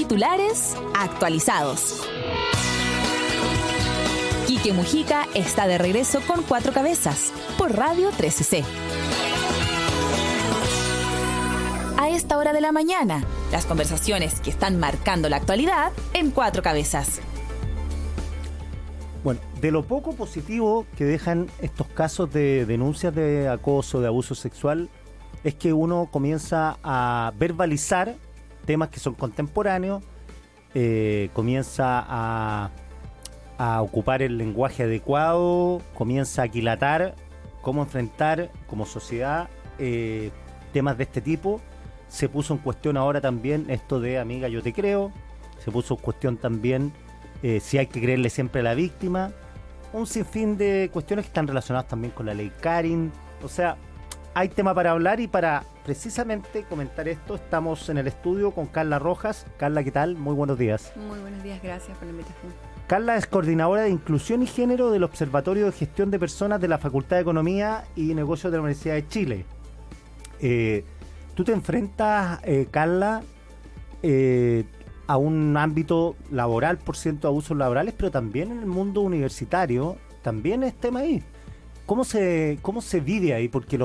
Titulares actualizados. Quique Mujica está de regreso con 4 cabezas por Radio 13C. A esta hora de la mañana, las conversaciones que están marcando la actualidad en 4 cabezas. Bueno, de lo poco positivo que dejan estos casos de denuncias de acoso, de abuso sexual, es que uno comienza a verbalizar temas que son contemporáneos, comienza a ocupar el lenguaje adecuado, comienza a aquilatar cómo enfrentar como sociedad temas de este tipo. Se puso en cuestión ahora también esto de amiga yo te creo, se puso en cuestión también si hay que creerle siempre a la víctima, un sinfín de cuestiones que están relacionadas también con la ley Karin. O sea, hay tema para hablar y para precisamente comentar esto estamos en el estudio con Carla Rojas. Carla, ¿qué tal? Muy buenos días. Muy buenos días, gracias por la invitación. Carla es coordinadora de Inclusión y Género del Observatorio de Gestión de Personas de la Facultad de Economía y Negocios de la Universidad de Chile. Tú te enfrentas, Carla, a un ámbito laboral, por ciento de abusos laborales, pero también en el mundo universitario, también es tema ahí. ¿Cómo se vive ahí? Porque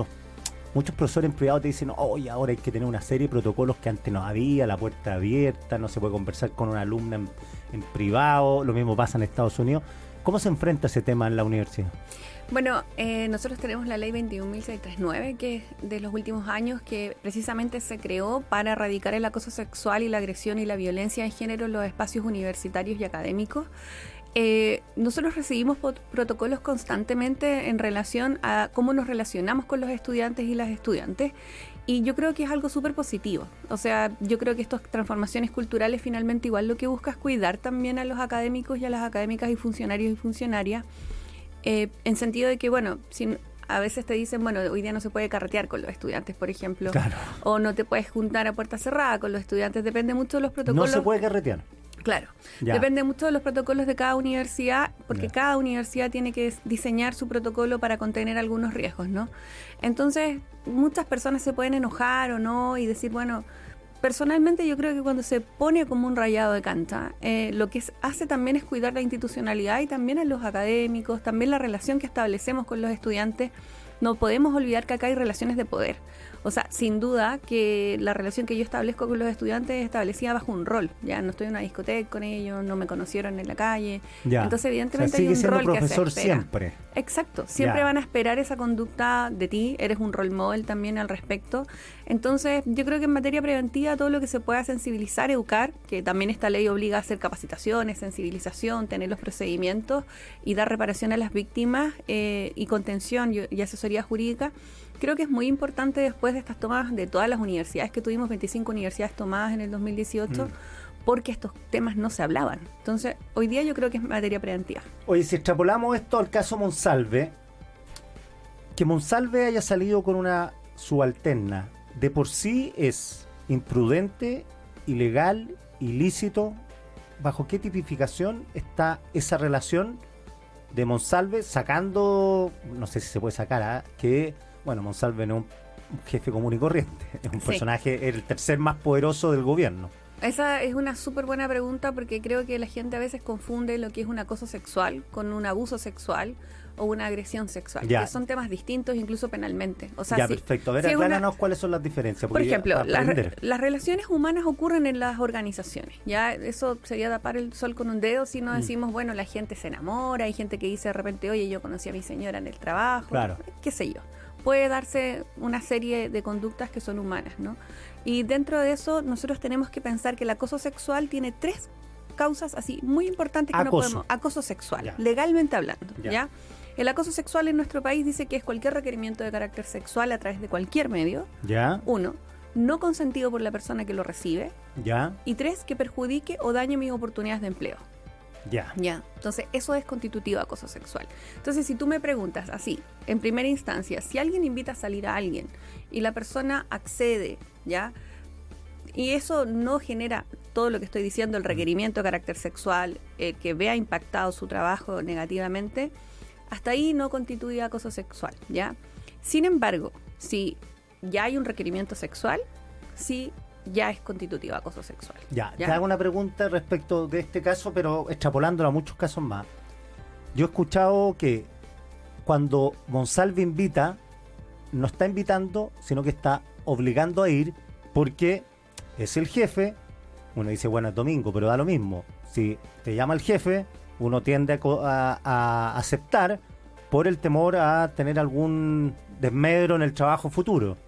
muchos profesores en privado te dicen, oye, ahora hay que tener una serie de protocolos que antes no había, la puerta abierta, no se puede conversar con una alumna en privado, lo mismo pasa en Estados Unidos. ¿Cómo se enfrenta ese tema en la universidad? Bueno, nosotros tenemos la ley 21.639, que es de los últimos años, que precisamente se creó para erradicar el acoso sexual y la agresión y la violencia de género en los espacios universitarios y académicos. Nosotros recibimos protocolos constantemente en relación a cómo nos relacionamos con los estudiantes y las estudiantes, y yo creo que es algo súper positivo. O sea, yo creo que estas transformaciones culturales finalmente igual lo que busca es cuidar también a los académicos y a las académicas y funcionarios y funcionarias, en sentido de que, bueno, si a veces te dicen, bueno, hoy día no se puede carretear con los estudiantes, por ejemplo, claro, o no te puedes juntar a puerta cerrada con los estudiantes, depende mucho de los protocolos. No se puede carretear. Claro, ya. Depende mucho de los protocolos de cada universidad, porque ya. Cada universidad tiene que diseñar su protocolo para contener algunos riesgos, ¿no? Entonces, muchas personas se pueden enojar o no y decir, bueno, personalmente yo creo que cuando se pone como un rayado de cancha, lo que hace también es cuidar la institucionalidad y también a los académicos, también la relación que establecemos con los estudiantes. No podemos olvidar que acá hay relaciones de poder. O sea, sin duda que la relación que yo establezco con los estudiantes es establecida bajo un rol. Ya no estoy en una discoteca con ellos, no me conocieron en la calle. Ya. Entonces, evidentemente, o sea, hay un rol que se profesor espera. siempre. Exacto, siempre Ya. van a esperar esa conducta de ti, eres un role model también al respecto. Entonces, yo creo que en materia preventiva todo lo que se pueda sensibilizar, educar, que también esta ley obliga a hacer capacitaciones, sensibilización, tener los procedimientos y dar reparación a las víctimas y contención y asesoría jurídica. Creo que es muy importante después de estas tomas de todas las universidades que tuvimos, 25 universidades tomadas en el 2018, porque estos temas no se hablaban. Entonces, hoy día yo creo que es materia preventiva. Oye, si extrapolamos esto al caso Monsalve, que Monsalve haya salido con una subalterna, de por sí es imprudente, ilegal, ilícito. ¿Bajo qué tipificación está esa relación de Monsalve sacando, no sé si se puede sacar, que, bueno, Monsalve no es un jefe común y corriente, es un personaje, el tercer más poderoso del gobierno? Esa es una súper buena pregunta porque creo que la gente a veces confunde lo que es un acoso sexual con un abuso sexual o una agresión sexual, que son temas distintos incluso penalmente. O sea, perfecto. A ver, acláranos cuáles son las diferencias. Por ejemplo, las relaciones humanas ocurren en las organizaciones. Ya eso sería tapar el sol con un dedo si no decimos, bueno, la gente se enamora, hay gente que dice de repente, oye, yo conocí a mi señora en el trabajo, claro, qué sé yo. Puede darse una serie de conductas que son humanas, ¿no? Y dentro de eso nosotros tenemos que pensar que el acoso sexual tiene 3 causas así muy importantes que no podemos. Acoso sexual, legalmente hablando, ¿ya? El acoso sexual en nuestro país dice que es cualquier requerimiento de carácter sexual a través de cualquier medio. 1, no consentido por la persona que lo recibe. Y 3, que perjudique o dañe mis oportunidades de empleo. Ya. Entonces, eso es constitutivo de acoso sexual. Entonces, si tú me preguntas así, en primera instancia, si alguien invita a salir a alguien y la persona accede, ¿ya? Y eso no genera todo lo que estoy diciendo, el requerimiento de carácter sexual, que vea impactado su trabajo negativamente, hasta ahí no constituye acoso sexual, ¿ya? Sin embargo, si ya hay un requerimiento sexual, sí ya es constitutivo de acoso sexual. Ya, te hago una pregunta respecto de este caso, pero extrapolándolo a muchos casos más. Yo he escuchado que cuando Monsalve invita, no está invitando, sino que está obligando a ir porque es el jefe. Uno dice, bueno, es domingo, pero da lo mismo. Si te llama el jefe, uno tiende a aceptar por el temor a tener algún desmedro en el trabajo futuro.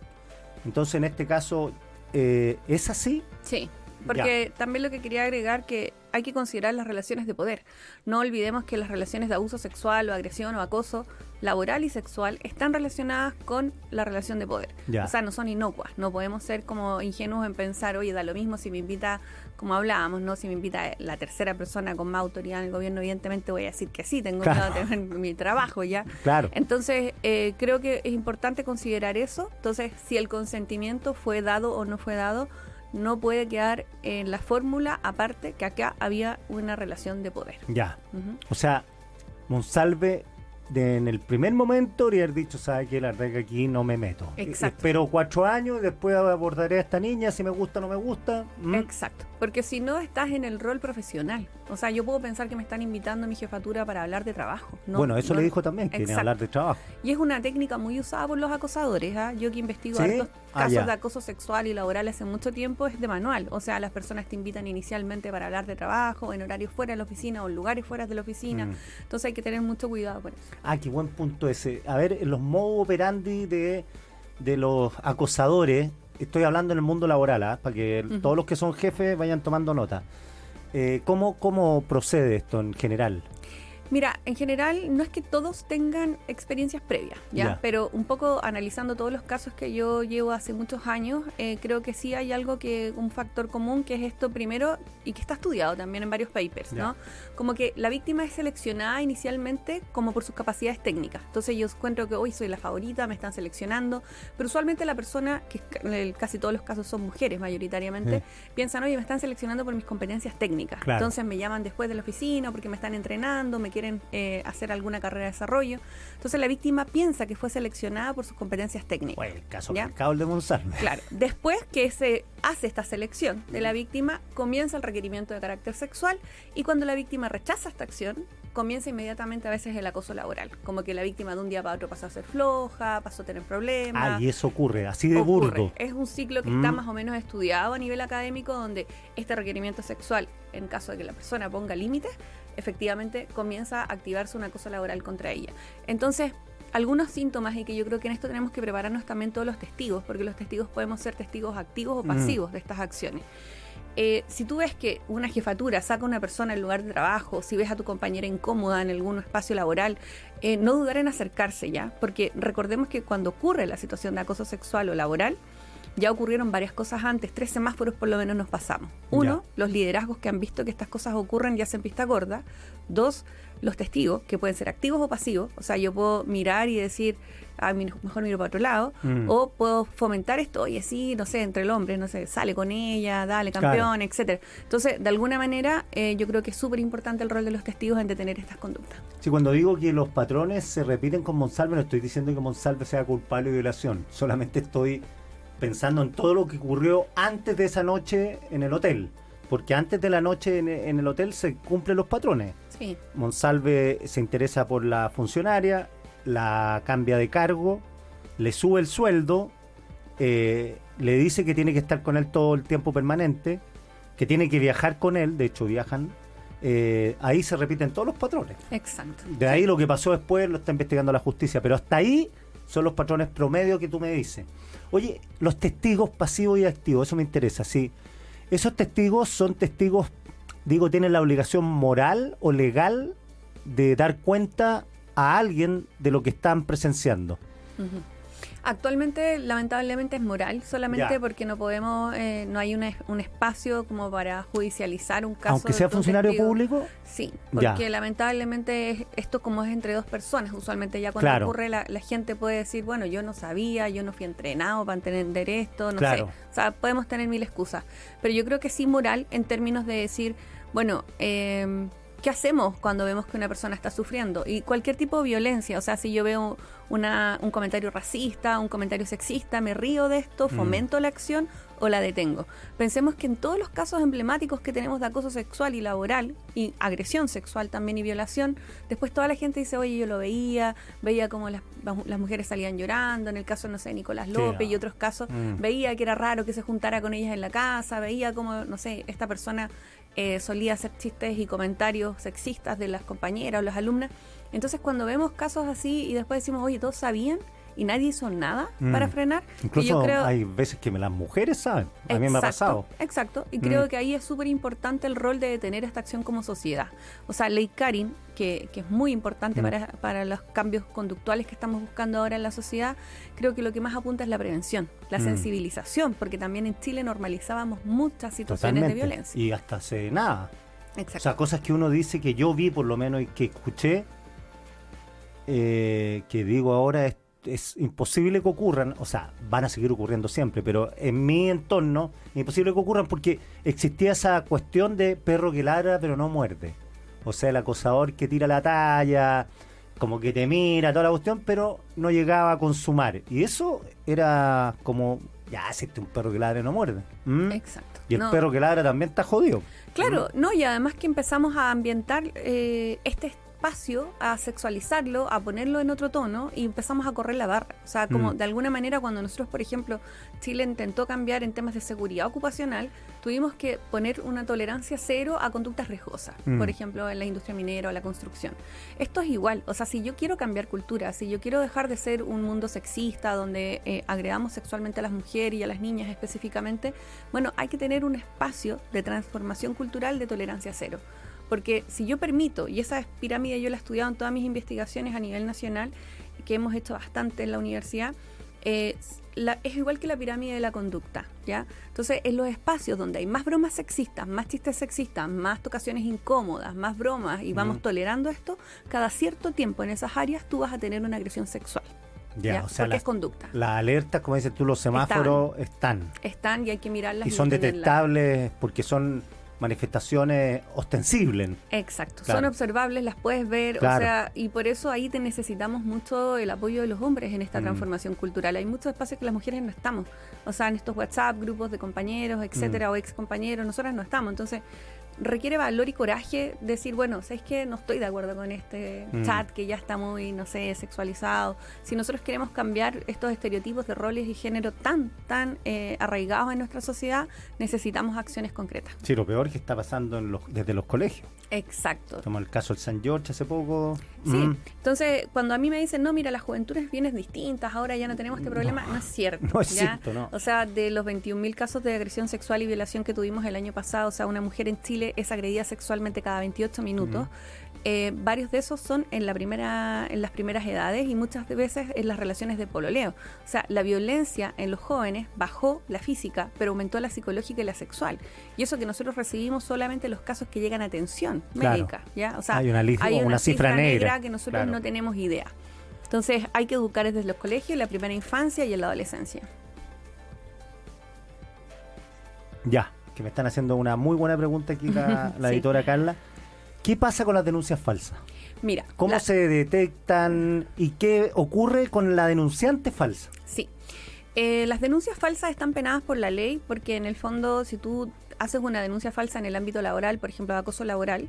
Entonces, en este caso, ¿es así? Sí, porque también lo que quería agregar que hay que considerar las relaciones de poder. No olvidemos que las relaciones de abuso sexual o agresión o acoso laboral y sexual están relacionadas con la relación de poder. O sea, no son inocuas. No podemos ser como ingenuos en pensar, oye, da lo mismo si me invita, como hablábamos, ¿no? Si me invita la tercera persona con más autoridad en el gobierno, evidentemente voy a decir que sí, tengo miedo de tener mi trabajo ya. Claro. Entonces, creo que es importante considerar eso. Entonces, si el consentimiento fue dado o no fue dado, no puede quedar en la fórmula, aparte que acá había una relación de poder. Ya. O sea, Monsalve en el primer momento habría dicho, ¿sabe qué? La verdad que aquí no me meto. Exacto. Espero 4 años y después abordaré a esta niña, si me gusta o no me gusta. Exacto. Porque si no, estás en el rol profesional. O sea, yo puedo pensar que me están invitando a mi jefatura para hablar de trabajo. No, bueno, eso le dijo también, que viene a hablar de trabajo. Y es una técnica muy usada por los acosadores. Yo que investigo hartos casos de acoso sexual y laboral hace mucho tiempo, es de manual. O sea, las personas te invitan inicialmente para hablar de trabajo, en horarios fuera de la oficina o en lugares fuera de la oficina. Entonces hay que tener mucho cuidado con eso. Qué buen punto ese. A ver, los modus operandi de los acosadores, estoy hablando en el mundo laboral, para que todos los que son jefes vayan tomando nota. ¿Cómo procede esto en general? Mira, en general no es que todos tengan experiencias previas, ¿ya? Pero un poco analizando todos los casos que yo llevo hace muchos años, creo que sí hay un factor común, que es esto primero, y que está estudiado también en varios papers, ¿no? Como que la víctima es seleccionada inicialmente como por sus capacidades técnicas. Entonces yo encuentro que hoy soy la favorita, me están seleccionando, pero usualmente la persona, que casi todos los casos son mujeres mayoritariamente, piensan, oye, me están seleccionando por mis competencias técnicas. Claro. Entonces me llaman después de la oficina porque me están entrenando, me quieren hacer alguna carrera de desarrollo. Entonces la víctima piensa que fue seleccionada por sus competencias técnicas. Bueno, el caso marcado de Monsalve. Claro. Después que se hace esta selección de la víctima, comienza el requerimiento de carácter sexual, y cuando la víctima rechaza esta acción, comienza inmediatamente a veces el acoso laboral. Como que la víctima de un día para otro pasó a ser floja, pasó a tener problemas. Y eso ocurre, así de burdo. Es un ciclo que está más o menos estudiado a nivel académico, donde este requerimiento sexual, en caso de que la persona ponga límites, efectivamente comienza a activarse un acoso laboral contra ella. Entonces, algunos síntomas, y que yo creo que en esto tenemos que prepararnos también todos los testigos, porque los testigos podemos ser testigos activos o pasivos de estas acciones. Si tú ves que una jefatura saca a una persona del lugar de trabajo, si ves a tu compañera incómoda en algún espacio laboral, no dudar en acercarse ya, porque recordemos que cuando ocurre la situación de acoso sexual o laboral, ya ocurrieron varias cosas antes, 3 semáforos por lo menos nos pasamos. 1, los liderazgos que han visto que estas cosas ocurren ya hacen vista gorda. 2, los testigos, que pueden ser activos o pasivos. O sea, yo puedo mirar y decir, mejor miro para otro lado, o puedo fomentar esto, oye, sí, no sé, entre el hombre, no sé, sale con ella, dale, campeón, etcétera. Entonces, de alguna manera, yo creo que es súper importante el rol de los testigos en detener estas conductas. Sí, cuando digo que los patrones se repiten con Monsalve, no estoy diciendo que Monsalve sea culpable de violación, solamente estoy pensando en todo lo que ocurrió antes de esa noche en el hotel, porque antes de la noche en el hotel se cumplen los patrones. Sí. Monsalve se interesa por la funcionaria, la cambia de cargo, le sube el sueldo, le dice que tiene que estar con él todo el tiempo permanente, que tiene que viajar con él, de hecho viajan, ahí se repiten todos los patrones. Exacto. De ahí lo que pasó después lo está investigando la justicia, pero hasta ahí son los patrones promedio que tú me dices. Oye, los testigos pasivos y activos, eso me interesa, sí. Esos testigos son testigos, digo, tienen la obligación moral o legal de dar cuenta a alguien de lo que están presenciando. Actualmente, lamentablemente, es moral, solamente porque no podemos, no hay un espacio como para judicializar un caso. Aunque sea funcionario público. Sí, porque lamentablemente esto como es entre 2 personas, usualmente ya cuando ocurre la gente puede decir, bueno, yo no sabía, yo no fui entrenado para entender esto, no sé. O sea, podemos tener 1000 excusas. Pero yo creo que sí moral en términos de decir, bueno, ¿qué hacemos cuando vemos que una persona está sufriendo? Y cualquier tipo de violencia, o sea, si yo veo un comentario racista, un comentario sexista, me río de esto, fomento la acción o la detengo. Pensemos que en todos los casos emblemáticos que tenemos de acoso sexual y laboral, y agresión sexual también y violación, después toda la gente dice, oye, yo lo veía como las mujeres salían llorando, en el caso, no sé, Nicolás López y otros casos, veía que era raro que se juntara con ellas en la casa, veía como, no sé, esta persona solía hacer chistes y comentarios sexistas de las compañeras o las alumnas. Entonces, cuando vemos casos así y después decimos, oye, todos sabían y nadie hizo nada para frenar. Incluso y yo creo, hay veces que las mujeres saben. A mí me ha pasado. Exacto. Y creo que ahí es súper importante el rol de detener esta acción como sociedad. O sea, Ley Karin, que es muy importante para los cambios conductuales que estamos buscando ahora en la sociedad, creo que lo que más apunta es la prevención, la sensibilización, porque también en Chile normalizábamos muchas situaciones de violencia. Y hasta hace nada. Exacto. O sea, cosas que uno dice que yo vi por lo menos y que escuché, que digo ahora es imposible que ocurran, o sea, van a seguir ocurriendo siempre, pero en mi entorno es imposible que ocurran porque existía esa cuestión de perro que ladra pero no muerde. O sea, el acosador que tira la talla, como que te mira, toda la cuestión, pero no llegaba a consumar. Y eso era como, ya, si este es un perro que ladra y no muerde. Exacto. Y el perro que ladra también está jodido. Claro, no, y además que empezamos a ambientar este espacio, a sexualizarlo, a ponerlo en otro tono y empezamos a correr la barra. O sea, como de alguna manera cuando nosotros, por ejemplo, Chile intentó cambiar en temas de seguridad ocupacional, tuvimos que poner una tolerancia cero a conductas riesgosas, por ejemplo, en la industria minera o la construcción. Esto es igual, o sea, si yo quiero cambiar cultura, si yo quiero dejar de ser un mundo sexista donde agredamos sexualmente a las mujeres y a las niñas específicamente, bueno, hay que tener un espacio de transformación cultural de tolerancia cero. Porque si yo permito, y esa pirámide yo la he estudiado en todas mis investigaciones a nivel nacional, que hemos hecho bastante en la universidad, es igual que la pirámide de la conducta, ¿ya? Entonces, en los espacios donde hay más bromas sexistas, más chistes sexistas, más tocaciones incómodas, más bromas, y vamos tolerando esto, cada cierto tiempo en esas áreas tú vas a tener una agresión sexual. Ya, o sea, porque es conducta. Las alertas, como dices tú, los semáforos están y hay que mirarlas. Y son detectables porque son manifestaciones ostensibles. Exacto, claro. Son observables, las puedes ver, claro. O sea, y por eso ahí necesitamos mucho el apoyo de los hombres en esta transformación cultural. Hay muchos espacios que las mujeres no estamos, o sea, en estos WhatsApp, grupos de compañeros, etcétera, o ex compañeros, nosotras no estamos, entonces requiere valor y coraje decir, bueno, ¿sabes qué? No estoy de acuerdo con este chat que ya está muy, no sé, sexualizado. Si nosotros queremos cambiar estos estereotipos de roles y género tan arraigados en nuestra sociedad, necesitamos acciones concretas. Sí, lo peor que está pasando desde los colegios. Exacto. Como el caso del San George hace poco. Sí, entonces cuando a mí me dicen, no, mira, las juventudes vienen distintas, ahora ya no tenemos este problema, no es cierto. No es cierto, no. O sea, de los 21.000 casos de agresión sexual y violación que tuvimos el año pasado, o sea, una mujer en Chile es agredida sexualmente cada 28 minutos. Varios de esos son en las primeras edades y muchas veces en las relaciones de pololeo. O sea, la violencia en los jóvenes bajó la física, pero aumentó la psicológica y la sexual. Y eso que nosotros recibimos solamente los casos que llegan a atención médica, ¿ya? O sea, hay una cifra negra que nosotros no tenemos idea. Entonces, hay que educar desde los colegios, en la primera infancia y en la adolescencia. Ya, que me están haciendo una muy buena pregunta aquí la sí. Editora Carla. ¿Qué pasa con las denuncias falsas? Mira, ¿cómo se detectan y qué ocurre con la denunciante falsa? Sí, las denuncias falsas están penadas por la ley porque en el fondo si tú haces una denuncia falsa en el ámbito laboral, por ejemplo, de acoso laboral,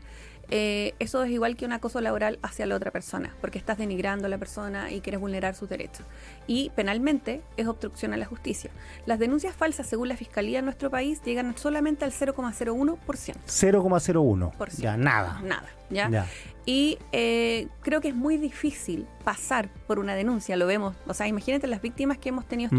eso es igual que un acoso laboral hacia la otra persona, porque estás denigrando a la persona y quieres vulnerar sus derechos. Y penalmente es obstrucción a la justicia. Las denuncias falsas, según la Fiscalía en nuestro país, llegan solamente al 0,01%. 0,01%. Ya, nada. Nada, ¿ya? Y creo que es muy difícil pasar por una denuncia, lo vemos, o sea, imagínate las víctimas que hemos tenido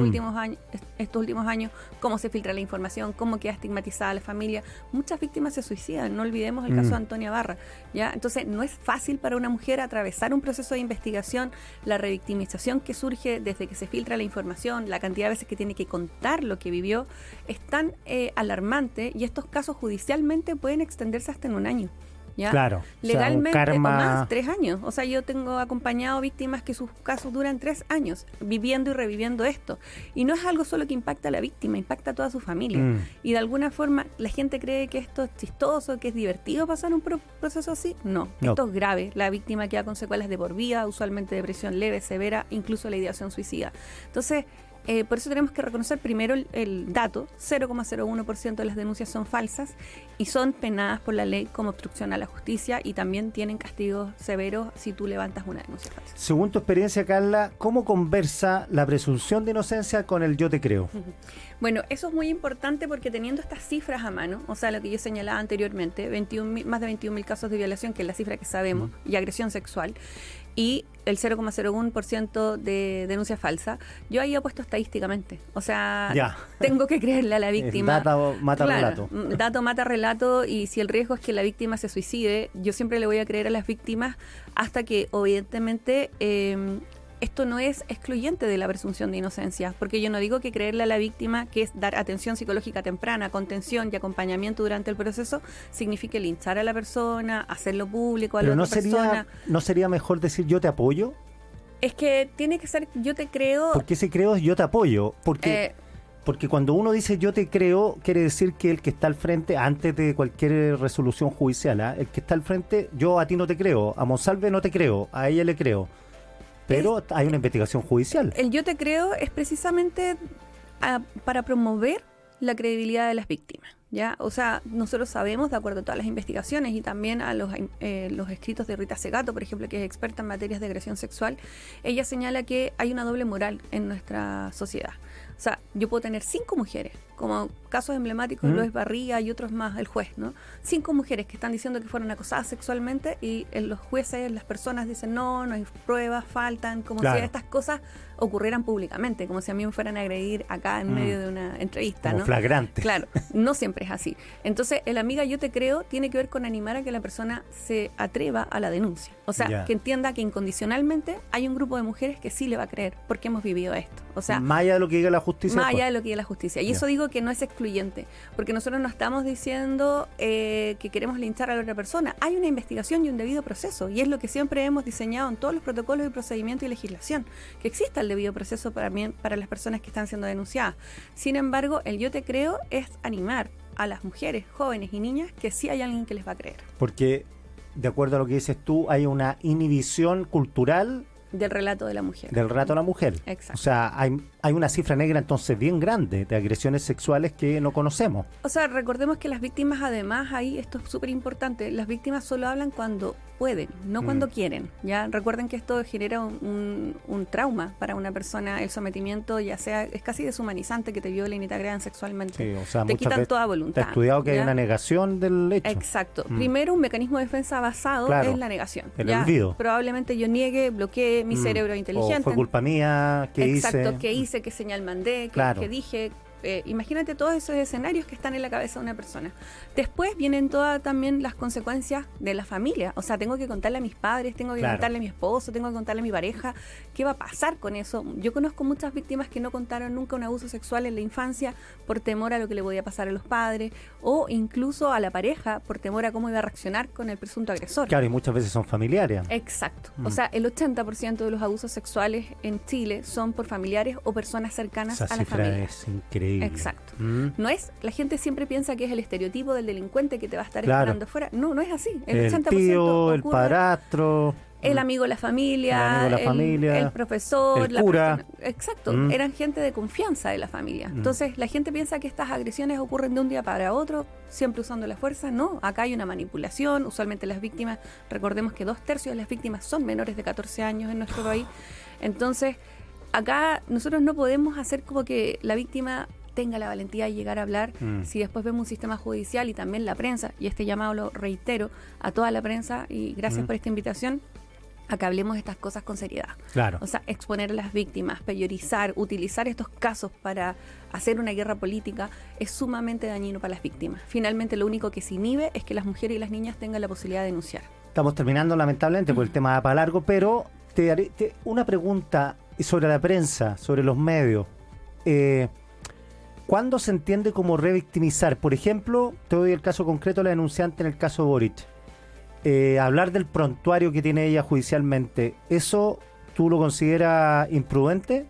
estos últimos años, cómo se filtra la información, cómo queda estigmatizada la familia. Muchas víctimas se suicidan, no olvidemos el caso de Antonia Barra, ¿ya? Entonces no es fácil para una mujer atravesar un proceso de investigación, la revictimización que surge desde que se filtra la información, la cantidad de veces que tiene que contar lo que vivió, es tan alarmante y estos casos judicialmente pueden extenderse hasta en un año. ¿ya? Claro. Legalmente, o sea, un karma... o más, 3 años. O sea, yo tengo acompañado víctimas que sus casos duran 3 años, viviendo y reviviendo esto. Y no es algo solo que impacta a la víctima, impacta a toda su familia. Y de alguna forma, la gente cree que esto es chistoso, que es divertido pasar un proceso así. No, esto es grave. La víctima queda con secuelas de por vida, usualmente depresión leve, severa, incluso la ideación suicida. Entonces, por eso tenemos que reconocer primero el dato: 0,01% de las denuncias son falsas y son penadas por la ley como obstrucción a la justicia, y también tienen castigos severos si tú levantas una denuncia falsa. Según tu experiencia, Carla, ¿cómo conversa la presunción de inocencia con el yo te creo? Bueno, eso es muy importante porque teniendo estas cifras a mano, o sea, lo que yo señalaba anteriormente, más de 21.000 casos de violación, que es la cifra que sabemos, y agresión sexual, y el 0,01% de denuncia falsa, yo ahí apuesto estadísticamente. O sea, tengo que creerle a la víctima. Dato mata relato. Dato mata relato, y si el riesgo es que la víctima se suicide, yo siempre le voy a creer a las víctimas hasta que, evidentemente, esto no es excluyente de la presunción de inocencia, porque yo no digo que creerle a la víctima, que es dar atención psicológica temprana, contención y acompañamiento durante el proceso, signifique linchar a la persona, hacerlo público a la otra persona. ¿No sería mejor decir yo te apoyo? Es que tiene que ser yo te creo. Porque ese creo es yo te apoyo, porque cuando uno dice yo te creo, quiere decir que el que está al frente, antes de cualquier resolución judicial, el que está al frente, yo a ti no te creo, a Monsalve no te creo, a ella le creo. Pero hay una investigación judicial. El yo te creo es precisamente para promover la credibilidad de las víctimas, ¿ya? O sea, nosotros sabemos, de acuerdo a todas las investigaciones y también a los escritos de Rita Segato, por ejemplo, que es experta en materias de agresión sexual, ella señala que hay una doble moral en nuestra sociedad. O sea, yo puedo tener 5 mujeres, como casos emblemáticos, Luis Barriga y otros más, el juez, ¿no? 5 mujeres que están diciendo que fueron acosadas sexualmente, y los jueces, las personas dicen no hay pruebas, faltan, como si estas cosas ocurrieran públicamente, como si a mí me fueran a agredir acá en medio de una entrevista, como ¿no? Flagrante. Claro, no siempre es así. Entonces, el amiga yo te creo tiene que ver con animar a que la persona se atreva a la denuncia. O sea, que entienda que incondicionalmente hay un grupo de mujeres que sí le va a creer, porque hemos vivido esto. O sea, más allá de lo que diga la justicia. Más allá de lo que diga la justicia. Y eso digo que no es excluyente, porque nosotros no estamos diciendo que queremos linchar a la otra persona. Hay una investigación y un debido proceso, y es lo que siempre hemos diseñado en todos los protocolos y procedimientos y legislación, que exista el debido proceso para las personas que están siendo denunciadas. Sin embargo, el yo te creo es animar a las mujeres, jóvenes y niñas que sí hay alguien que les va a creer. Porque, de acuerdo a lo que dices tú, hay una inhibición cultural del relato de la mujer. Del relato de la mujer. Exacto. O sea, hay una cifra negra entonces bien grande de agresiones sexuales que no conocemos. O sea, recordemos que las víctimas, además, ahí esto es súper importante, las víctimas solo hablan cuando pueden, no cuando quieren. Ya recuerden que esto genera un trauma para una persona, el sometimiento, ya sea, es casi deshumanizante que te violen y te agredan sexualmente. Sí, o sea, te quitan toda voluntad. Te estudiado que hay una negación del hecho. Exacto. Primero, un mecanismo de defensa basado en la negación. El olvido. Probablemente yo niegue, bloqueé, mi cerebro inteligente. O fue culpa mía, ¿qué hice? Exacto, ¿qué hice? ¿Qué señal mandé? ¿Qué dije? Imagínate todos esos escenarios que están en la cabeza de una persona. Después vienen todas también las consecuencias de la familia. O sea, tengo que contarle a mis padres, tengo que contarle a mi esposo, tengo que contarle a mi pareja. ¿Qué va a pasar con eso? Yo conozco muchas víctimas que no contaron nunca un abuso sexual en la infancia por temor a lo que le podía pasar a los padres, o incluso a la pareja por temor a cómo iba a reaccionar con el presunto agresor. Claro, y muchas veces son familiares. Exacto. O sea, el 80% de los abusos sexuales en Chile son por familiares o personas cercanas a la familia. Es increíble. Exacto. No es, la gente siempre piensa que es el estereotipo del delincuente que te va a estar esperando afuera. No, no es así. El 80% tío, el padrastro, el amigo de la familia, el profesor, el cura. Exacto, eran gente de confianza de la familia. Entonces, la gente piensa que estas agresiones ocurren de un día para otro, siempre usando la fuerza. No, acá hay una manipulación. Usualmente las víctimas, recordemos que 2/3 de las víctimas son menores de 14 años en nuestro país. Entonces, acá nosotros no podemos hacer como que la víctima tenga la valentía de llegar a hablar si después vemos un sistema judicial y también la prensa, y este llamado lo reitero a toda la prensa, y gracias por esta invitación, a que hablemos de estas cosas con seriedad. Claro. O sea, exponer a las víctimas, priorizar, utilizar estos casos para hacer una guerra política es sumamente dañino para las víctimas. Finalmente, lo único que se inhibe es que las mujeres y las niñas tengan la posibilidad de denunciar. Estamos terminando, lamentablemente, porque el tema da para largo, pero te haré una pregunta sobre la prensa, sobre los medios. ¿Cuándo se entiende como revictimizar? Por ejemplo, te doy el caso concreto de la denunciante en el caso Boric. hablar del prontuario que tiene ella judicialmente, ¿eso tú lo consideras imprudente?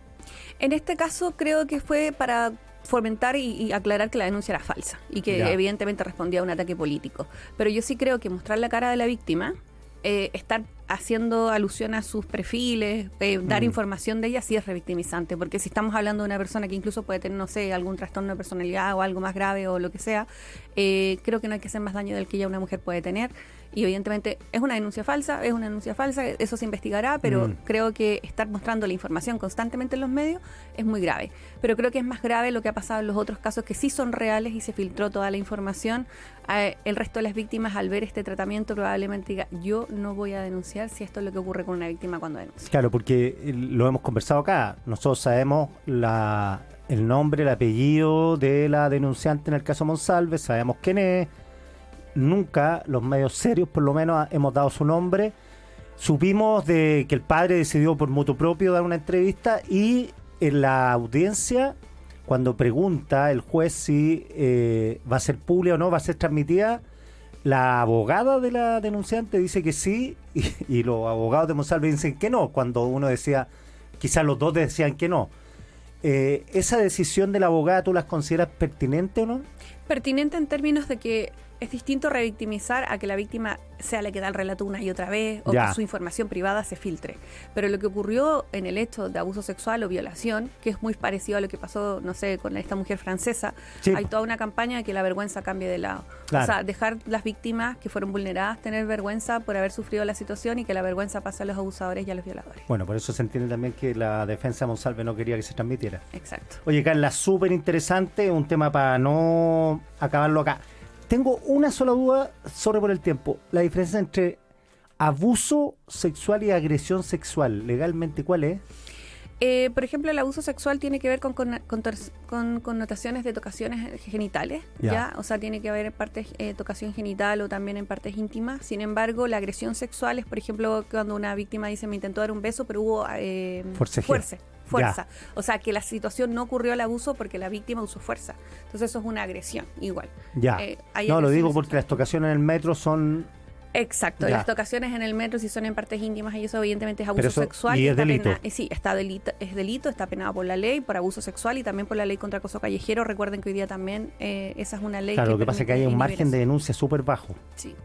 En este caso creo que fue para fomentar y aclarar que la denuncia era falsa y que evidentemente respondía a un ataque político. Pero yo sí creo que mostrar la cara de la víctima, estar haciendo alusión a sus perfiles, dar información de ella, sí es revictimizante, porque si estamos hablando de una persona que incluso puede tener, no sé, algún trastorno de personalidad o algo más grave o lo que sea, creo que no hay que hacer más daño del que ya una mujer puede tener. Y evidentemente es una denuncia falsa, eso se investigará, pero creo que estar mostrando la información constantemente en los medios es muy grave. Pero creo que es más grave lo que ha pasado en los otros casos que sí son reales y se filtró toda la información. El resto de las víctimas, al ver este tratamiento, probablemente diga, yo no voy a denunciar si esto es lo que ocurre con una víctima cuando denuncia. Claro, porque lo hemos conversado acá. Nosotros sabemos el nombre, el apellido de la denunciante en el caso Monsalve, sabemos quién es. Nunca los medios serios, por lo menos, hemos dado su nombre. Supimos de que el padre decidió por motu propio dar una entrevista y en la audiencia, cuando pregunta el juez si va a ser pública o no, va a ser transmitida, la abogada de la denunciante dice que sí y los abogados de Monsalve dicen que no, cuando uno decía, quizás los dos decían que no. ¿Esa decisión de la abogada tú las consideras pertinente o no? Pertinente en términos de que es distinto revictimizar a que la víctima sea la que da el relato una y otra vez o que su información privada se filtre. Pero lo que ocurrió en el hecho de abuso sexual o violación, que es muy parecido a lo que pasó, no sé, con esta mujer francesa, hay toda una campaña de que la vergüenza cambie de lado. Claro. O sea, dejar las víctimas que fueron vulneradas tener vergüenza por haber sufrido la situación y que la vergüenza pase a los abusadores y a los violadores. Bueno, por eso se entiende también que la defensa de Monsalve no quería que se transmitiera. Exacto. Oye, Carla, súper interesante, un tema para no acabarlo acá. Tengo una sola duda sobre por el tiempo. La diferencia entre abuso sexual y agresión sexual, legalmente, ¿cuál es? Por ejemplo, el abuso sexual tiene que ver con connotaciones de tocaciones genitales, ¿ya? O sea, tiene que haber en partes tocación genital o también en partes íntimas. Sin embargo, la agresión sexual es, por ejemplo, cuando una víctima dice me intentó dar un beso, pero hubo fuerza. O sea, que la situación no ocurrió el abuso porque la víctima usó fuerza. Entonces eso es una agresión, igual. Ya. No, lo digo porque las tocaciones en el metro son... Exacto, las tocaciones en el metro, si son en partes íntimas, y eso evidentemente es abuso sexual. Y es delito. Sí, es delito, está penado por la ley, por abuso sexual y también por la ley contra acoso callejero. Recuerden que hoy día también esa es una ley. Claro, lo que pasa es que hay un margen de denuncia súper bajo. Sí.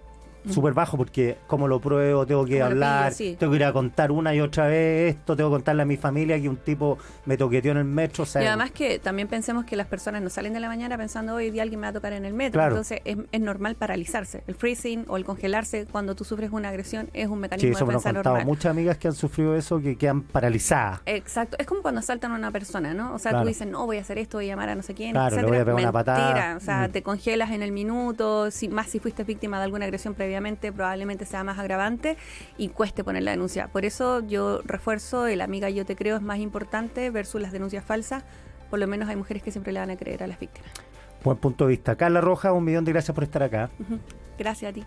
Súper bajo, porque como lo pruebo, tengo que hablar, tengo que ir a contar una y otra vez esto, tengo que contarle a mi familia que un tipo me toqueteó en el metro. O sea, y además que también pensemos que las personas no salen de la mañana pensando hoy día alguien me va a tocar en el metro. Claro. Entonces es normal paralizarse. El freezing o el congelarse cuando tú sufres una agresión es un mecanismo de defensa normal. Sí, eso me han contado muchas amigas que han sufrido eso, que quedan paralizadas. Exacto, es como cuando asaltan a una persona, ¿no? O sea, tú dices, no, voy a hacer esto, voy a llamar a no sé quién, claro, le voy a pegar una patada. O sea, te congelas en el minuto, si fuiste víctima de alguna agresión previamente, probablemente sea más agravante y cueste poner la denuncia. Por eso yo refuerzo el amiga yo te creo es más importante versus las denuncias falsas. Por lo menos hay mujeres que siempre le van a creer a las víctimas. Buen punto de vista. Carla Rojas, 1.000.000 de gracias por estar acá. Gracias a ti.